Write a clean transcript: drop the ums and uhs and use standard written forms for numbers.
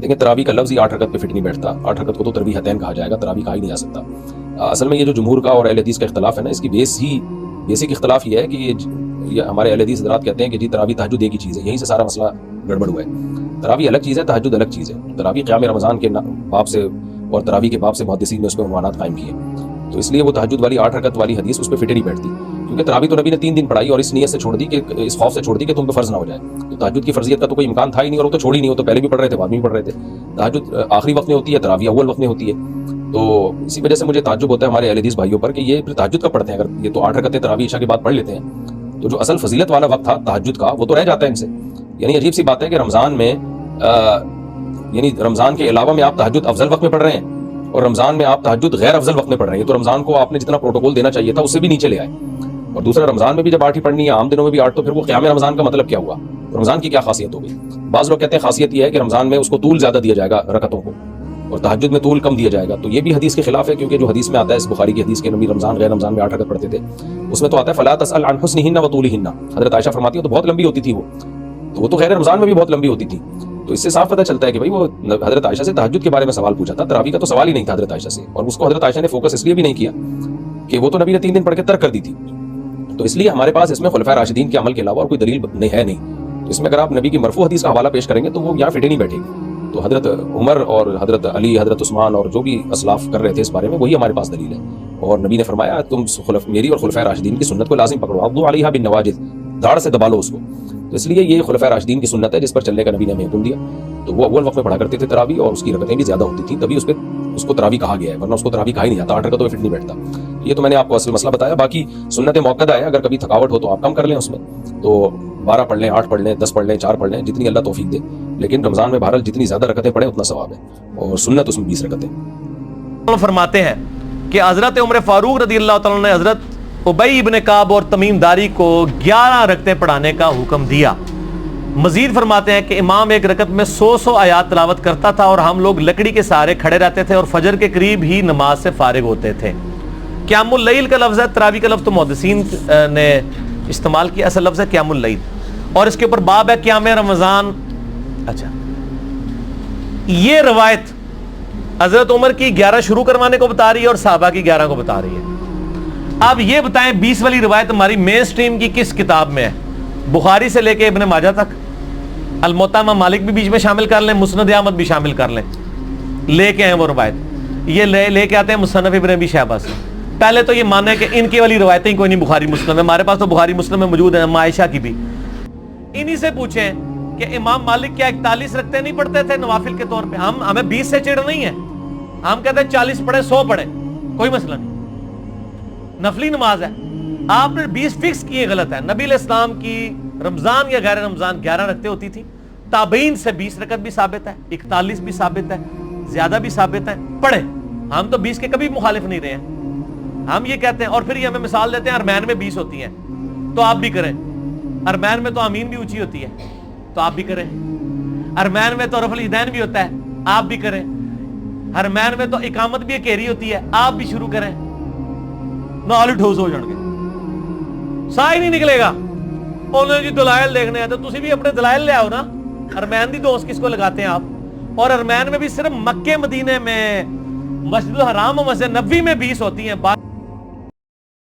دیکھیں تراویح کا لفظ ہی 8 رکعت پہ فٹ نہیں بیٹھتا. 8 رکعت کو تو تراویحتین کہا جائے گا, تراویح کہا ہی نہیں جا سکتا. اصل میں یہ جو جمہور کا اور اہل حدیث کا اختلاف ہے نا, اس کی بیسک اختلاف یہ ہے کہ یہ ہمارے اہل حدیث حضرات کہتے ہیں کہ جی تراویح تہجد ایک ہی چیز ہے. یہیں سے سارا مسئلہ گڑبڑ ہوا ہے. تراویح الگ چیز ہے, تہجد الگ چیز ہے. تراویح قیام رمضان کے باب سے اور تراویح کے باب سے محدثین نے اس پہ عنوانات قائم کیے, تو اس لیے وہ تہجد والی 8 رکعت والی حدیث اس پہ فٹ نہیں بیٹھتی, کیونکہ تراویح تو نبی نے 3 دن پڑھائی اور اس نیت سے چھوڑ دی کہ اس خوف سے چھوڑ دی کہ تم پہ فرض نہ ہو جائے. تو تہجد کی فرضیت کا تو کوئی امکان تھا ہی نہیں, اور وہ تو چھوڑ ہی نہیں, وہ تو پہلے بھی پڑھ رہے تھے بعد میں بھی پڑھ رہے تھے. تہجد آخری وقت میں ہوتی ہے, تراویح اول وقت میں ہوتی ہے. تو اسی وجہ سے مجھے تعجب ہوتا ہے ہمارے اہل حدیث بھائیوں پر کہ یہ پھر تہجد کا پڑھتے ہیں. اگر یہ تو 8 رکعتیں تراویح عشاء کے بعد پڑھ لیتے ہیں, تو جو اصل فضیلت والا وقت تھا تہجد کا وہ تو رہ جاتا ہے ان سے. یعنی عجیب سی بات ہے کہ رمضان میں یعنی رمضان کے علاوہ میں آپ تہجد افضل وقت میں پڑھ رہے ہیں, اور رمضان میں آپ تہجد غیر افضل وقت میں پڑھ رہے ہیں. تو رمضان کو آپ نے جتنا پروٹوکول دینا چاہیے تھا اس سے بھی نیچے لے آئے. اور دوسرا, رمضان میں بھی جب 8 ہی پڑھنی ہے, عام دنوں میں بھی 8, تو پھر وہ قیام رمضان کا مطلب کیا ہوا؟ رمضان کی کیا خاصیت ہو گئی؟ بعض لوگ کہتے ہیں خاصیت یہ ہے کہ رمضان میں اس کو طول زیادہ دیا جائے گا رکعتوں کو, اور تہجد میں طول کم دیا جائے گا. تو یہ بھی حدیث کے خلاف ہے, کیونکہ جو حدیث میں آتا ہے اس بخاری کی حدیث کے نبی رمضان غیر رمضان میں 8 رکعت پڑھتے تھے, اس میں تو آتا ہے فلا تسأل عن حسنہن وطولہن. حضرت عائشہ فرماتی ہیں تو بہت لمبی ہوتی تھی وہ تو غیر رمضان میں بھی بہت لمبی ہوتی تھی. تو اس سے صاف پتہ چلتا ہے کہ بھائی وہ حضرت عائشہ سے تہجد کے بارے میں سوال پوچھا تھا, تراویح کا تو سوال ہی نہیں تھا حضرت عائشہ سے. اور اس کو حضرت عائشہ نے فوکس اس لیے بھی نہیں کیا کہ وہ تو نبی نے 3 دن پڑھ کے ترک کر دی تھی. تو اس لیے ہمارے پاس اس میں خلفائے راشدین کے عمل کے علاوہ اور کوئی دلیل نہیں. تو اس میں اگر آپ نبی کی مرفوع حدیث کا حوالہ پیش کریں گے تو وہ یہاں فٹے نہیں بیٹھے گی. تو حضرت عمر اور حضرت علی, حضرت عثمان اور جو بھی اسلاف کر رہے تھے اس بارے میں, وہی ہمارے پاس دلیل ہے. اور نبی نے فرمایا تم میری اور خلفائے راشدین کی سنت کو لازم پکڑو, عضوا علیہا بالنواجذ, داڑھ سے دبا لو اس کو. تو اس لیے یہ خلفائے راشدین کی سنت ہے جس پر چلنے کا نبی نے ہمیں حکم دیا. تو وہ اول وقت میں پڑھا کرتے تھے تراویح, اور اس کی رکعتیں بھی زیادہ ہوتی تھیں, تبھی اس کو تراویح کہا گیا ہے, ورنہ اس کو تراویح کہا ہی نہیں جاتا. 8 رکعت تو فٹ نہیں بیٹھتا. یہ تو میں نے آپ کو اصل مسئلہ بتایا. باقی سنت موقدہ ہے, اگر کبھی تھکاوٹ ہو تو آپ کم کر لیں اس میں, تو 12 پڑھ لیں, 8 پڑھ لیں, 10 پڑھ لیں, 4 پڑھ لیں, جتنی اللہ توفیق دے. لیکن رمضان میں بہرحال جتنی زیادہ رکعتیں پڑھیں اتنا ثواب ہے, اور سنت اس میں 20 رکعتیں. فرماتے ہیں کہ حضرت عمر فاروق رضی اللہ تعالیٰ نے حضرت ابی ابن کعب اور تمیم داری کو 11 رکعتیں پڑھانے کا حکم دیا. مزید فرماتے ہیں کہ امام ایک رکعت میں 100 آیات تلاوت کرتا تھا, اور ہم لوگ لکڑی کے سہارے کھڑے رہتے تھے اور فجر کے قریب ہی نماز سے فارغ ہوتے تھے. قیام اللیل کا لفظ ہے, تراویح کا لفظ تو محدثین نے استعمال کیا, اصل لفظ ہے قیام اللیل, اور اس کے اوپر باب ہے قیام رمضان. اچھا, یہ روایت حضرت عمر کی 11 شروع کروانے کو بتا رہی ہے اور صحابہ کی 11 کو بتا رہی ہے. اب یہ بتائیں 20 والی روایت ہماری مین سٹریم کی کس کتاب میں ہے؟ بخاری سے لے کے ابن ماجہ تک, الموطا امام مالک بھی بیچ میں شامل کر لیں, مسند احمد بھی شامل کر لیں, لے کے ہیں وہ روایت. یہ لے کے آتے ہیں مصنف ابن ابی شیبہ سے. پہلے تو یہ مانا ہے کہ ان کی والی روایتیں کوئی نہیں بخاری مسلم میں, ہمارے پاس تو بخاری مسلم میں موجود ہیں, عائشہ کی بھی. انہی سے پوچھیں کہ امام مالک کیا 41 رکعتیں نہیں پڑھتے تھے نوافل کے طور پہ؟ ہمیں 20 سے چڑ نہیں ہے, ہم کہتے ہیں 40 پڑھے 100 پڑھے, کوئی مسئلہ نہیں, نفلی نماز ہے. آپ نے 20 فکس کیے, غلط ہے. نبی علیہ السلام کی رمضان یا غیر رمضان 11 رکعتیں ہوتی تھی. تابعین سے 20 رکعت بھی ثابت ہے, 41 بھی ثابت ہے, زیادہ بھی ثابت ہے, پڑھے. ہم تو 20 کے کبھی مخالف نہیں رہے ہیں. ہم یہ کہتے ہیں, اور پھر یہ ہمیں مثال دیتے ہیں ارمین میں 20 ہوتی ہیں تو آپ بھی کریں. ارمین میں تو آمین بھی اونچی ہوتی ہے تو آپ بھی کریں. ارمین میں تو رفع الیدین بھی ہوتا ہے, آپ بھی کریں. ارمین میں تو اقامت بھی گھیری ہوتی ہے, آپ بھی شروع کریں. نال ٹھوس ہو جان گے, سا ہی نہیں نکلے گا. انہوں جی دلائل دیکھنے ہیں تو تسی بھی اپنے دلائل لے آؤ نا. ارمین دی دوست کس کو لگاتے ہیں آپ؟ اور ارمین میں بھی صرف مکے مدینے میں مسجد الحرام و مسجد نبوی میں 20 ہوتی ہیں.